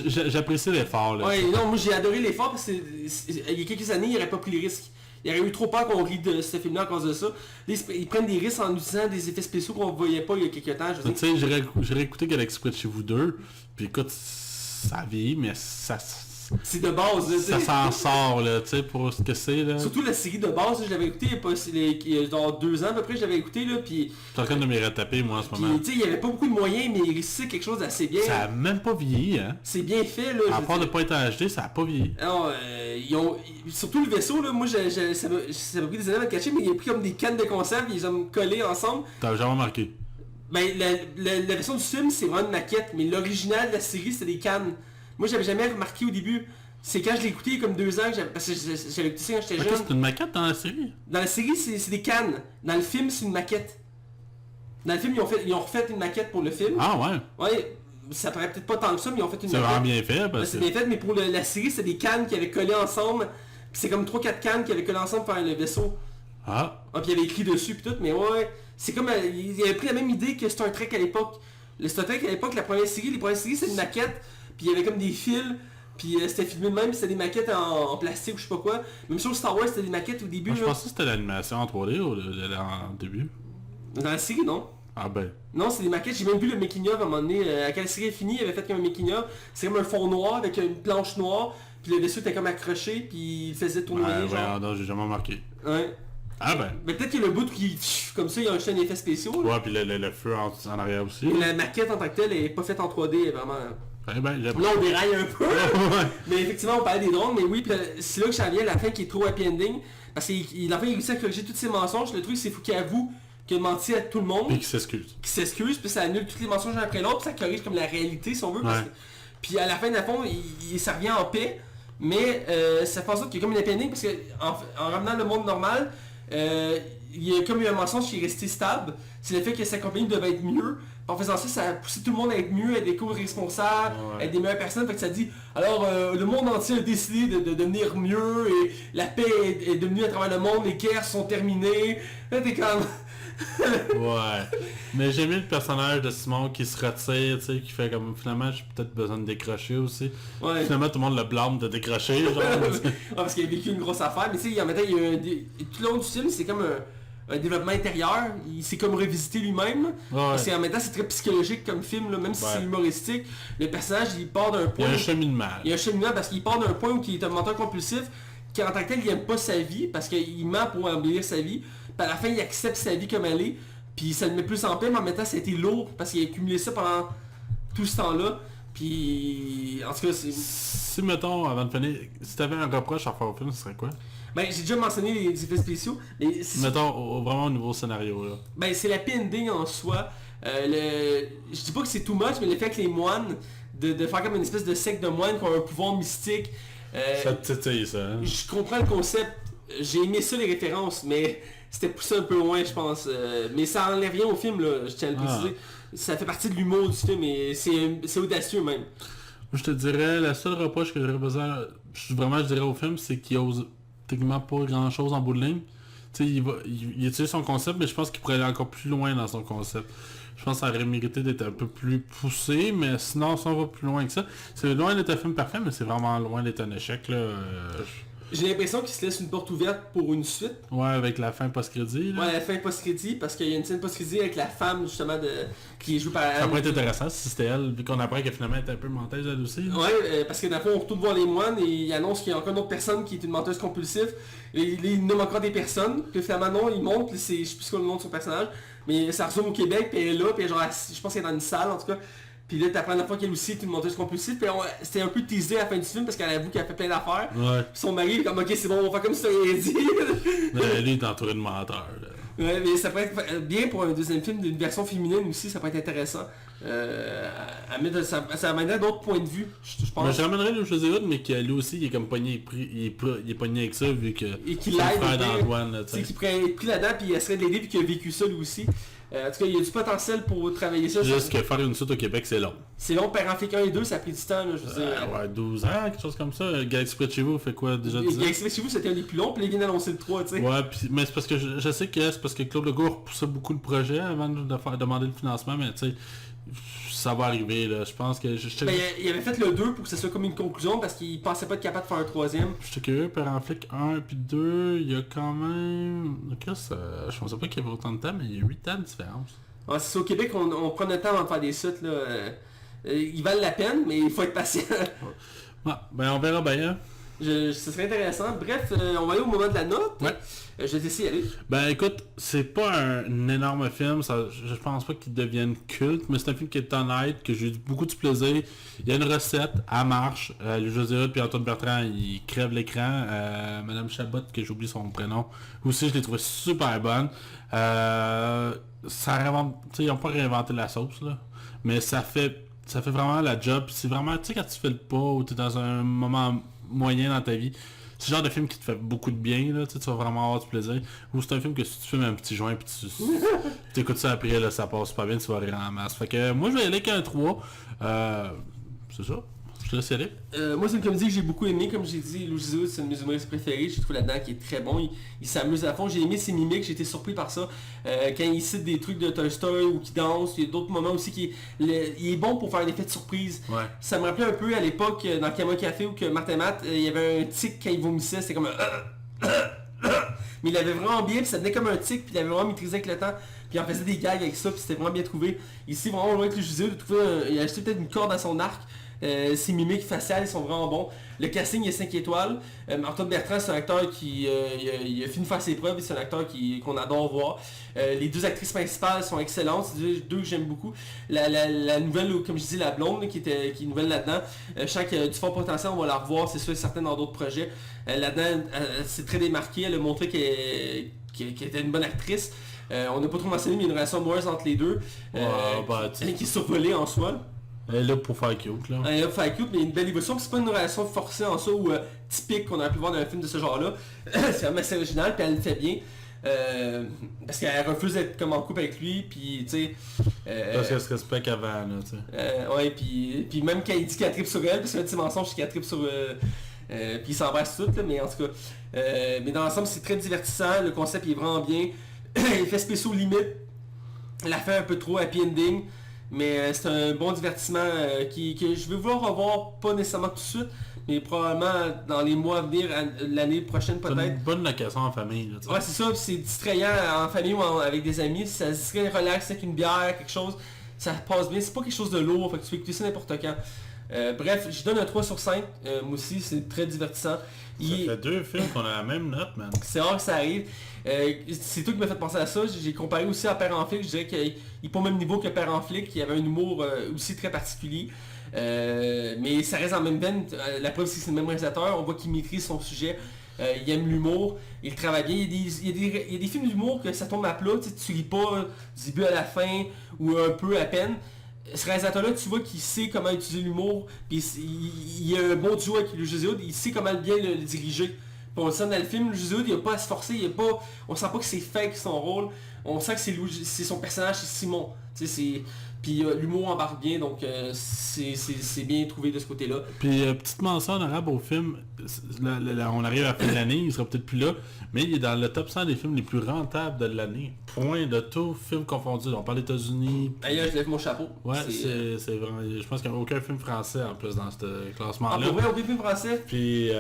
j'apprécie l'effort, là. Ouais, non, moi j'ai adoré l'effort parce que il y a quelques années, il n'aurait pas pris les risques. Il aurait eu trop peur qu'on rie de ce film-là à cause de ça. Là, ils prennent des risques en utilisant des effets spéciaux qu'on voyait pas il y a quelques temps. Je veux Tu dire. sais, j'ai réécouté Galaxy Quest chez vous deux, puis écoute, ça vieillit, mais ça C'est de base. Là, ça tu sais. s'en sort, là, tu sais, pour ce que c'est, là. Surtout la série de base, là, je l'avais écouté il y a genre 2 ans à peu près, je l'avais écouté là, puis Je suis en train de me retaper, moi, en ce moment. tu sais, il y avait pas beaucoup de moyens, mais il réussissait quelque chose d'assez bien. Ça a même pas vieilli, hein. C'est bien fait là. À je part veux de pas être HD, ça a pas vieilli. non, surtout le vaisseau, là, moi ça m'a pris des années à me cacher, mais il a pris comme des cannes de conserve, ils les ont collés ensemble. T'as jamais remarqué. Ben, la version du film, c'est vraiment une maquette, mais l'original de la série, c'était des cannes. Moi, j'avais jamais remarqué au début. C'est quand je l'ai écouté il y a comme 2 ans, parce que j'avais écouté ça quand j'étais Ok, jeune. c'est une maquette dans la série. Dans la série, c'est des cannes. Dans le film, c'est une maquette. Dans le film, ils ont refait une maquette pour le film. Ah ouais. Ouais, ça paraît peut-être pas tant que ça, mais ils ont fait une C'est vraiment maquette. bien fait, Ouais, parce c'est que... bien fait, mais pour la série, c'est des cannes qui avaient collé ensemble. Puis c'est comme 3-4 cannes qui avaient collé ensemble pour faire le vaisseau. Ah. Ah, puis il y avait écrit dessus puis tout, mais ouais, c'est comme, il avait pris la même idée que Star Trek à l'époque. Le Star Trek à l'époque, les premières séries, c'était une maquette, puis il y avait comme des fils, puis c'était filmé de même, puis c'était des maquettes en plastique ou je sais pas quoi. Même sur Star Wars, c'était des maquettes au début. Moi, je là. pensais que c'était l'animation en 3D en début. Dans la série, non. Ah ben. Non, c'est des maquettes, j'ai même vu le making-of à un moment donné, quand la série est finie, il avait fait comme un making-of, c'est comme un fond noir avec une planche noire, puis le vaisseau était comme accroché, puis il faisait tournoyer, Ouais, genre. non, j'ai jamais remarqué. Ouais. Ah ben. Mais peut-être que le bout qui, comme ça, il a acheté un effet spécial. Ouais, puis le feu en arrière aussi. Mais la maquette en tant que telle, elle est pas faite en 3D, elle est vraiment... Eh ben, j'ai... Là, on déraille un peu. Ouais. Mais effectivement, on parlait des drones, mais oui, puis c'est là que j'en viens à la fin qui est trop happy ending. Parce qu'il a réussi à corriger tous ses mensonges. Le truc, c'est qu'il avoue qu'il a menti à tout le monde, Puis qui s'excuse. qu'il s'excuse, puis ça annule tous les mensonges un après l'autre, puis ça corrige comme la réalité, si on veut. Parce Ouais. que... Puis à la fin, de la fond, ça revient en paix, mais ça fait en sorte qu'il y a comme une happy ending, parce qu'en ramenant le monde normal, il y a comme eu un mensonge qui est resté stable. C'est le fait que sa compagnie devait être mieux. En faisant ça, ça a poussé tout le monde à être mieux, à être des co-responsables, Ouais. à être des meilleures personnes. Fait que ça dit, alors le monde entier a décidé de devenir mieux et la paix est devenue à travers le monde, les guerres sont terminées. Là t'es comme... Ouais. Mais j'ai aimé le personnage de Simon qui se retire, tu sais, qui fait comme finalement j'ai peut-être besoin de décrocher aussi. Ouais. Finalement tout le monde le blâme de décrocher, genre. Parce qu'il a vécu une grosse affaire, mais tu sais, en même temps, il y a tout le long du film, c'est comme un développement intérieur, il s'est comme revisité lui-même. Ouais. Parce qu'en même temps, c'est très psychologique comme film, là, même si Ouais. c'est humoristique, le personnage, il part d'un Il y point... a un cheminement. Il y a un cheminement parce qu'il part d'un point où il est un menteur compulsif, qui en tant que tel, il aime pas sa vie, parce qu'il ment pour embellir sa vie, puis à la fin, il accepte sa vie comme elle est, puis ça le met plus en paix, mais en même temps, ça a été lourd, parce qu'il a accumulé ça pendant tout ce temps-là, puis Puis, en tout cas, c'est... Si, mettons, avant de finir, si t'avais un reproche à faire au film, ce serait quoi? Ben, j'ai déjà mentionné les effets spéciaux, mais... Mettons, vraiment au niveau scénario, là. Ben, c'est l'happy ending en soi. Je dis pas que c'est too much, mais le fait que les moines, de faire comme une espèce de secte de moines qui ont un pouvoir mystique... ça te titille, ça. Hein? Je comprends le concept, j'ai aimé ça les références, mais c'était poussé un peu loin, je pense. Mais ça enlève rien au film, là, je tiens à le préciser. Ça fait partie de l'humour du film et c'est audacieux même. Je te dirais, la seule reproche que j'aurais besoin, je dirais au film, c'est qu'il ose techniquement pas grand chose en bout de ligne. Tu sais, il utilise son concept, mais je pense qu'il pourrait aller encore plus loin dans son concept. Je pense que ça aurait mérité d'être un peu plus poussé, mais sinon, si on va plus loin que ça, c'est loin d'être un film parfait, mais c'est vraiment loin d'être un échec, là. J'ai l'impression qu'il se laisse une porte ouverte pour une suite. Ouais, avec la fin post-crédit. Ouais, la fin post-crédit, parce qu'il y a une scène post-crédit avec la femme, justement, qui est jouée par... Ça pourrait être intéressant si c'était elle, vu qu'on apprend qu'elle finalement est un peu menteuse elle aussi. Ouais, parce que dans le fond, on retourne voir les moines et il annonce qu'il y a encore une autre personne qui est une menteuse compulsive. Et il nomme encore des personnes, puis finalement non, il monte, puis je sais plus quoi le nom de son personnage, mais ça resume au Québec, puis elle est là, puis genre, je pense qu'elle est dans une salle en tout cas. Puis là, t'apprends la fois qu'elle aussi est une menteuse compulsive, puis c'était un peu teasé à la fin du film parce qu'elle avoue qu'elle a fait plein d'affaires. Ouais. Puis son mari est comme, ok c'est bon, on va faire comme si t'avais rien dit. Lui, il est entouré de menteurs, là. Ouais, mais ça pourrait être bien pour un deuxième film d'une version féminine aussi, ça pourrait être intéressant. Ça amènerait d'autres points de vue, je pense. Mais je ramènerais le José Hood, mais que lui aussi, il est comme pogné, il est pogné avec ça, vu que et qu'il c'est l'aide, le frère d'Antoine, tu sais. Qu'il pourrait être pris là-dedans, puis il essaierait de l'aider, puis qu'il a vécu ça lui aussi. En tout cas, il y a du potentiel pour travailler ça. Juste que faire une suite au Québec, c'est long. C'est long, Père en flic 1 et 2, ça a pris du temps, là, je veux dire. Ouais, 12 ans, quelque chose comme ça. Galaxy Près de chez vous fait quoi, déjà 10 ans? Galaxy Près de chez vous, c'était un des plus longs, puis il vient d'annoncer le 3, tu sais. Ouais, mais c'est parce que je sais que c'est parce que Claude Legault repoussait beaucoup le projet avant de faire demander le financement, mais tu sais, ça va arriver, là. Je pense que... Ben, il avait fait le 2 pour que ça soit comme une conclusion, parce qu'il pensait pas être capable de faire un troisième. J'étais curieux, Père en flic 1 puis 2, il y a quand même... je pensais pas qu'il y avait autant de temps, mais il y a 8 ans de différence. Ouais, c'est ça, au Québec, on prend le temps avant de faire des suites, là. Ils valent la peine, mais il faut être patient. Ouais, ben on verra bien. Ce serait intéressant. Bref, on va aller au moment de la note. Ouais. Je vais t'essayer d'y aller. Ben écoute, c'est pas un énorme film, je pense pas qu'il devienne culte, mais c'est un film qui est honnête, que j'ai eu beaucoup de plaisir. Il y a une recette, elle marche. Le José Hood puis Antoine Bertrand, ils crèvent l'écran. Madame Chabot, que j'oublie son prénom, aussi je l'ai trouvé super bonne. Ça réinvente, ils n'ont pas réinventé la sauce, là, mais ça fait vraiment la job. C'est vraiment, tu sais, quand tu fais le pas ou tu es dans un moment moyen dans ta vie, c'est le genre de film qui te fait beaucoup de bien, là, tu vas vraiment avoir du plaisir. Ou c'est un film que si tu fumes un petit joint puis tu écoutes ça après, là, ça passe pas bien, tu vas rire en masse. Fait que moi je vais y aller avec un 3. C'est ça. Je te laisse y aller. Moi c'est une comédie que j'ai beaucoup aimé, comme j'ai dit, Louis Zizou, c'est un de mes humoristes préférés, j'ai trouvé là-dedans qui est très bon, il s'amuse à fond, j'ai aimé ses mimiques, j'ai été surpris par ça. Quand il cite des trucs de Toy Story ou qu'il danse, il y a d'autres moments aussi il est bon pour faire un effet de surprise. Ouais. Ça me rappelait un peu à l'époque dans Camo Café où que Martin Matt, il y avait un tic quand il vomissait, c'était comme un mais il avait vraiment bien, puis ça venait comme un tic, puis il avait vraiment maîtrisé avec le temps, puis il en faisait des gags avec ça, puis c'était vraiment bien trouvé. Ici, vraiment loin que le José, il a acheté peut-être une corde à son arc. Ses mimiques faciales sont vraiment bons. Le casting est 5 étoiles. Antoine Bertrand, c'est un acteur qui il a fini de faire ses preuves et c'est un acteur qu'on adore voir. Les deux actrices principales sont excellentes, c'est deux que j'aime beaucoup. La nouvelle, comme je dis, la blonde qui est nouvelle là-dedans. Je sens qu'il y a du fort potentiel, on va la revoir, c'est sûr et certain dans d'autres projets. Là-dedans, c'est très démarqué, elle a montré qu'elle était une bonne actrice. On n'a pas trop mentionné, mais il y a une relation amoureuse entre les deux. Qui est survolée en soi. Elle est là pour faire cute, là. Elle est là pour faire cute, mais une belle évolution. C'est pas une relation forcée en soi ou typique qu'on aurait pu voir dans un film de ce genre-là. C'est vraiment assez original, puis elle le fait bien. Parce qu'elle refuse d'être comme en couple avec lui, puis tu sais... parce qu'elle se respecte avant, là, tu sais. Ouais, puis même quand il dit qu'elle tripe sur elle, parce qu'il y a un petit mensonge qu'elle tripe sur... puis il s'embrasse tout, là, mais en tout cas... mais dans l'ensemble, c'est très divertissant, le concept il est vraiment bien. Effets spéciaux limite. La fin un peu trop, happy ending. Mais c'est un bon divertissement que je vais vouloir revoir, pas nécessairement tout de suite, mais probablement dans les mois à venir, l'année prochaine peut-être. C'est une bonne location en famille. Là, ouais, c'est ça, c'est distrayant en famille ou avec des amis, ça se distrayant relax avec une bière, quelque chose, ça passe bien, c'est pas quelque chose de lourd, fait que tu peux écouter ça n'importe quand. Bref, je donne un 3 sur 5. Moi aussi, c'est très divertissant. Ça fait 2 films qu'on a la même note, man. C'est rare que ça arrive. C'est toi qui m'as fait penser à ça. J'ai comparé aussi à Père en flic. Je dirais qu'il n'est pas au même niveau que Père en flic. Il avait un humour aussi très particulier. Mais ça reste en même veine. La preuve, c'est que c'est le même réalisateur. On voit qu'il maîtrise son sujet. Il aime l'humour. Il travaille bien. Il y a des films d'humour que ça tombe à plat. Tu ris pas du début à la fin ou un peu à peine. Ce réalisateur-là, tu vois qu'il sait comment utiliser l'humour, puis il a un bon duo avec Louis José Hood, il sait comment bien le diriger. Puis on le sent dans le film, Louis José Hood, il n'a pas à se forcer, on sent pas que c'est fake son rôle, on sent que c'est son personnage, c'est Simon. Puis l'humour embarque bien, donc c'est bien trouvé de ce côté-là. Puis petite mention honorable au film, on arrive à la fin de l'année, il sera peut-être plus là, mais il est dans le top 100 des films les plus rentables de l'année. Point de tout, film confondu. On parle des États-Unis. D'ailleurs, je lève mon chapeau. Ouais, c'est vraiment... Je pense qu'il n'y a aucun film français en plus dans ce classement-là. Ah, pour vrai, aucun film français? Puis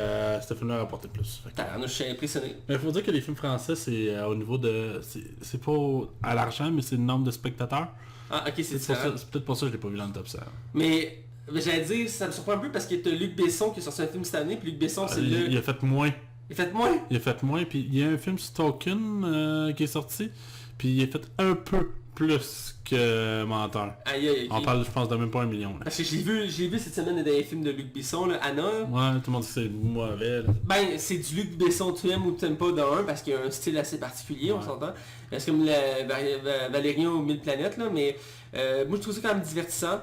ce film-là a rapporté plus. Je suis impressionné. Mais il faut dire que les films français, c'est au niveau de... C'est pas à l'argent, mais c'est le nombre de spectateurs. Ah, ok, c'est ça. C'est peut-être pour ça que je l'ai pas vu dans le top 100. Mais j'allais dire, ça me surprend un peu parce qu'il y a Luc Besson qui a sorti un film cette année, puis Luc Besson, c'est le... Il a fait moins. Il a fait moins? Il a fait moins, puis il y a un film sur Tolkien qui est sorti, puis il a fait un peu plus que Menteur. Aïe, aïe, On parle, je pense, de même pas 1 million. Là. Parce que j'ai vu cette semaine des films de Luc Besson, là, Anna. Ouais, tout le monde dit que c'est mauvais. Là. Ben, c'est du Luc Besson, tu aimes ou tu aimes pas dans un, parce qu'il y a un style assez particulier, on s'entend. C'est comme Valérian aux 1000 planètes, là, mais moi je trouve ça quand même divertissant.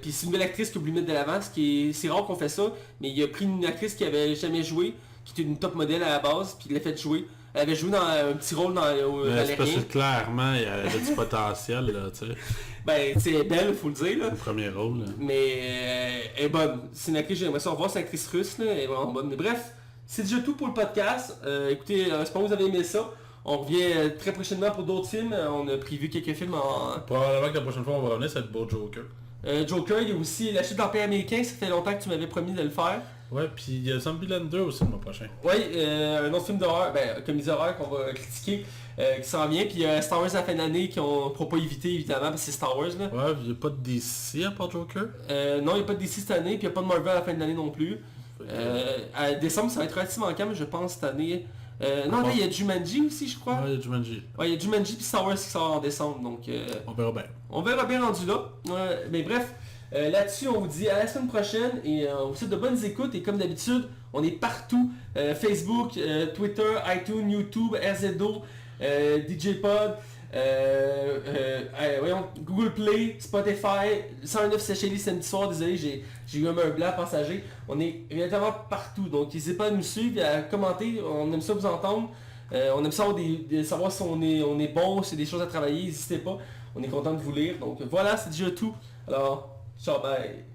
Puis c'est une belle actrice qui a voulu mettre de l'avant, c'est rare qu'on fait ça, mais il a pris une actrice qui avait jamais joué, qui était une top modèle à la base, puis il l'a fait jouer. Elle avait joué dans un petit rôle dans Valérien. C'est parce que clairement, il y avait du potentiel, là, tu sais. Ben, c'est belle, faut le dire, là. Le premier rôle, là. Mais elle est bonne. C'est une actrice, j'aimerais ça revoir, c'est une actrice russe, là, elle est vraiment bonne. Mais bref, c'est déjà tout pour le podcast. Écoutez, j'espère que vous avez aimé ça. On revient très prochainement pour d'autres films. On a prévu quelques films en... Probablement que la prochaine fois on va revenir, ça va être Beau Joker. Joker, il y a aussi La chute de l'Empire américain, ça fait longtemps que tu m'avais promis de le faire. Ouais, puis il y a Zombieland 2 aussi le mois prochain. Ouais, un autre film d'horreur, comédie d'horreur qu'on va critiquer, qui s'en vient. Puis il y a Star Wars à la fin d'année qu'on ne pourra pas éviter évidemment, parce que c'est Star Wars là. Ouais, il n'y a pas de DC à part Joker. Non, il n'y a pas de DC cette année, puis il n'y a pas de Marvel à la fin de l'année non plus. À décembre, ça va être relativement calme, je pense, cette année. Non, là, il y a Jumanji aussi, je crois. Ouais, il y a Jumanji. Ouais, il y a Jumanji puis Star Wars qui sort en décembre, donc... On verra bien. On verra bien rendu là. Mais bref, là-dessus, on vous dit à la semaine prochaine et on vous souhaite de bonnes écoutes. Et comme d'habitude, on est partout. Facebook, Twitter, iTunes, YouTube, RZO, DJ Pod, voyons, Google Play, Spotify, 109 Seychelles samedi soir. Désolé, j'ai eu un blanc passager. On est réellement partout. Donc n'hésitez pas à nous suivre et à commenter. On aime ça vous entendre. On aime ça savoir si on est bon, si y a des choses à travailler. N'hésitez pas. On est content de vous lire. Donc voilà, c'est déjà tout. Alors, ciao, bye.